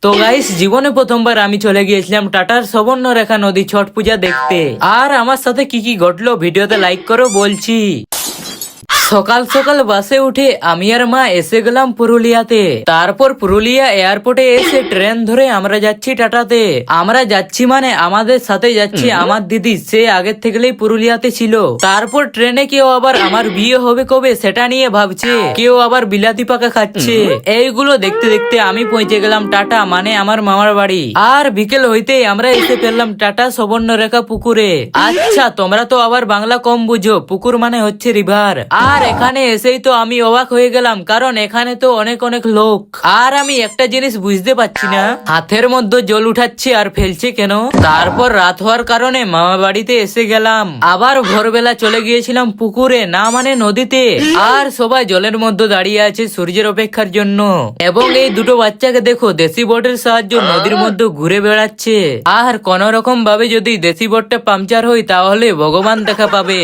তো গাইস, জীবনে প্রথমবার আমি চলে গিয়েছিলাম টাটার সুবর্ণরেখা নদী ছট পূজা দেখতে। আর আমার সাথে কি কি ঘটলো ভিডিওতে লাইক করো বলছি। সকাল সকাল বাসে উঠে আমি আর মা এসে গেলাম পুরুলিয়াতে। তারপর পুরুলিয়া এয়ারপোর্টে এসে ট্রেন ধরে আমরা যাচ্ছি টাটাতে। আমরা যাচ্ছি মানে আমাদের সাথে যাচ্ছি আমার দিদি, সে আগের থেকেই পুরুলিয়াতে ছিল। তারপর ট্রেনে কেউ আবার আমার বিয়ে হবে কবে সেটা নিয়ে ভাবছে, কেউ আবার বিলাতি পাকা খাচ্ছে। এইগুলো দেখতে দেখতে আমি পৌঁছে গেলাম টাটা, মানে আমার মামার বাড়ি। আর বিকেল হইতেই আমরা এসে ফেললাম টাটা সুবর্ণরেখা পুকুরে। আচ্ছা, তোমরা তো আবার বাংলা কম বুঝো, পুকুর মানে হচ্ছে রিভার। আর এখানে এসেই তো আমি অবাক হয়ে গেলাম, কারণ এখানে তো অনেক অনেক লোক। আর আমি একটা জিনিস বুঝতে পারছি না, হাতের মধ্যে জল উঠাচ্ছে আর ফেলছে কেন। তারপর রাত হওয়ার কারণে মামা বাড়িতে এসে গেলাম। আবার ভোরবেলা চলে গিয়েছিলাম পুকুরে, না মানে নদীতে। আর সবাই জলের মধ্যে দাঁড়িয়ে আছে সূর্যের অপেক্ষার জন্য। এবং এই দুটো বাচ্চাকে দেখো, দেশি বোটের সাহায্যে নদীর মধ্যে ঘুরে বেড়াচ্ছে। আর কোন রকম ভাবে যদি দেশি বোটটা পাংচার হয় তাহলে ভগবান দেখা পাবে।